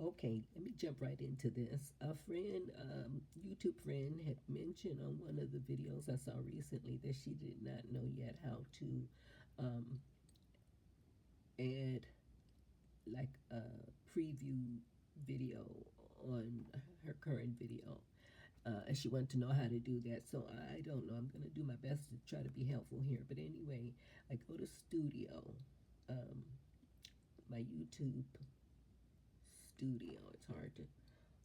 Okay, let me jump right into this. A friend, YouTube friend, had mentioned on one of the videos I saw recently that she did not know yet how to um, add like a preview video on her current video. And she wanted to know how to do that. So I don't know. I'm going to do my best to try to be helpful here. But anyway, I go to Studio, my YouTube Studio. It's hard to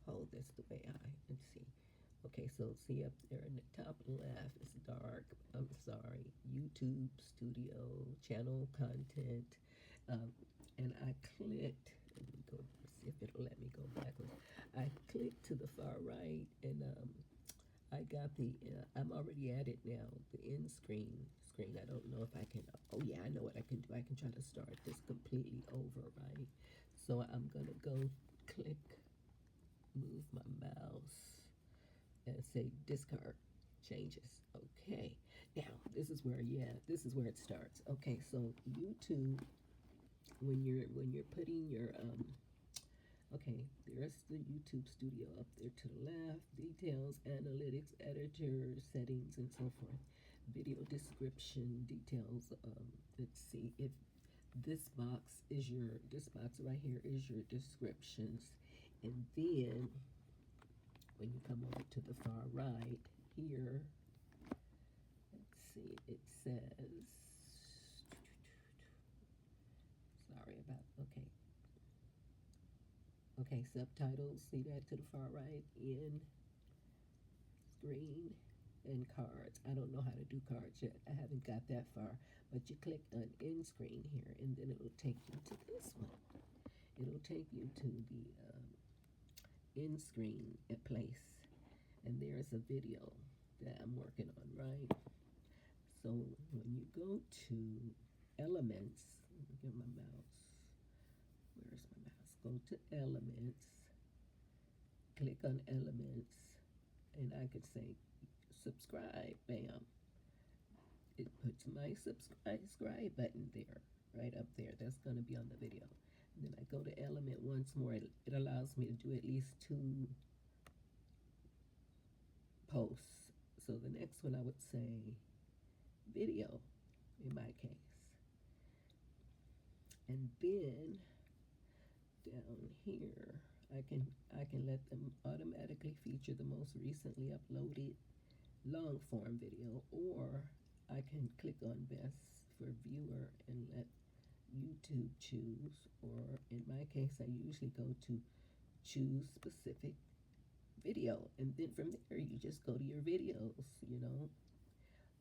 hold this the way let's see. Okay, so see up there in the top left, it's dark. I'm sorry. YouTube Studio, channel content. And I clicked, let me go see if it'll let me go backwards. I clicked to the far right, and I got I'm already at it now, the end screen. I don't know if I can, oh yeah, I know what I can do. I can try to start this completely over, right? So I'm gonna go click, move my mouse, and say discard changes. Okay, now this is where, yeah, this is where it starts. Okay, so YouTube, when you're putting your okay, there's the YouTube Studio up there to the left, details, analytics, editor, settings, and so forth. Video description, details. Let's see if this box right here is your descriptions. And then when you come over to the far right here, let's see, it says, sorry about, okay, subtitles, see that to the far right, in screen, and cards. I don't know how to do cards yet. I haven't got that far, but you click on in screen here, and then it'll take you to this one. It'll take you to the in screen place, and there's a video that I'm working on, right? So when you go to elements, let me get my mouse. Where's my mouse? Go to elements, click on elements, and I could say subscribe, bam. It puts my subscribe button there, right up there. That's gonna be on the video. And then I go to element once more. It allows me to do at least 2 posts. So the next one I would say video in my case. And then down here I can let them automatically feature the most recently uploaded long form video, or I can click on best for viewer and let YouTube choose, or in my case I usually go to choose specific video, and then from there you just go to your videos,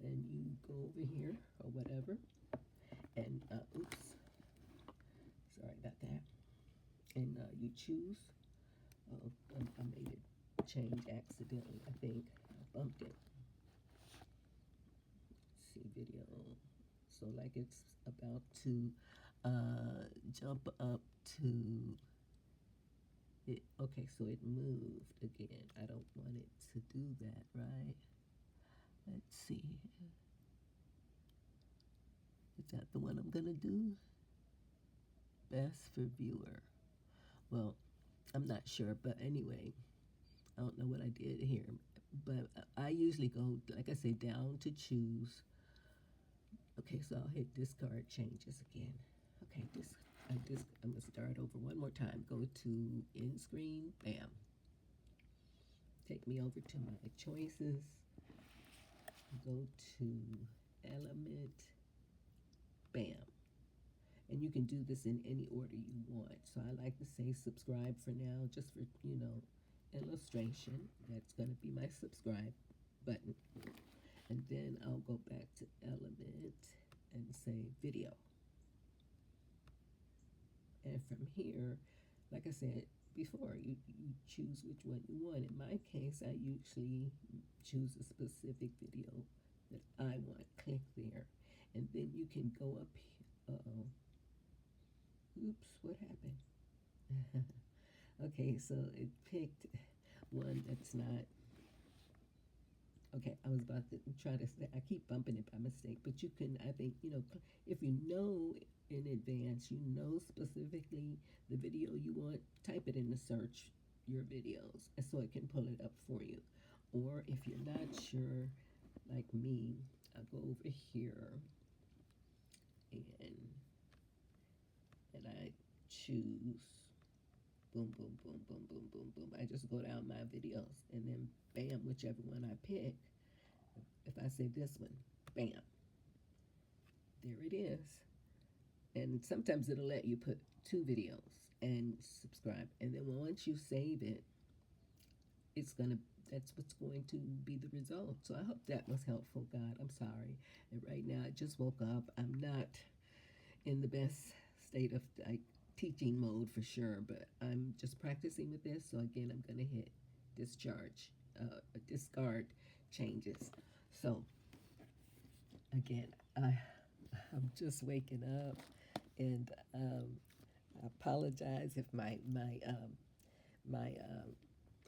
and you go over here or whatever, and oops, sorry about that, and you choose. Oh, I made it change accidentally, I think. I bumped it. Let's see, video. So like it's about to jump up to it. Okay, so it moved again. I don't want it to do that, right? Let's see. Is that the one I'm gonna do? Best for viewer. Well, I'm not sure, but anyway, I don't know what I did here, but I usually go, like I say, down to choose. Okay, so I'll hit discard changes again. Okay, I'm gonna start over one more time. Go to in screen, bam. Take me over to my choices. Go to element, bam. And you can do this in any order you want. So I like to say subscribe for now, just for, illustration. That's gonna be my subscribe button. And then I'll go back to element and say video. And from here, like I said before, you choose which one you want. In my case, I usually choose a specific video that I want. Click there. And then you can go up here. Uh-oh. Oops, what happened? Okay, so it picked one that's not Okay, I was about to try to say, I keep bumping it by mistake, but you can, I think, if you know in advance, you know specifically the video you want, type it in the search, your videos, and so it can pull it up for you. Or if you're not sure, like me, I'll go over here and I choose boom, boom, boom, boom, boom, boom, boom. I just go down my videos and then bam, whichever one I pick. If I say this one, bam, there it is. And sometimes it'll let you put 2 videos and subscribe. And then once you save it, that's what's going to be the result. So I hope that was helpful, God. I'm sorry. And right now I just woke up. I'm not in the best state of like teaching mode for sure, but I'm just practicing with this. So again, I'm gonna hit discard changes. So again, I'm just waking up, and I apologize if my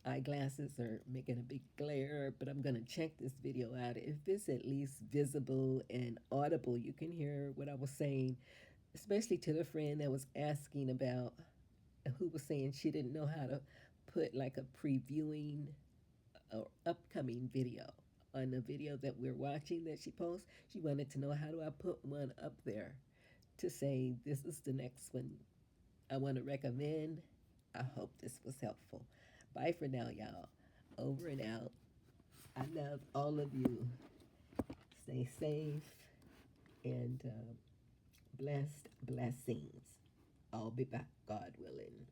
eyeglasses are making a big glare, but I'm gonna check this video out. If it's at least visible and audible, you can hear what I was saying, especially to the friend that was asking about, who was saying she didn't know how to put like a previewing or upcoming video on the video that we're watching that she posts. She wanted to know, how do I put one up there to say this is the next one I want to recommend. I hope this was helpful. Bye for now, y'all. Over and out. I love all of you. Stay safe and blessed blessings. I'll be back, God willing.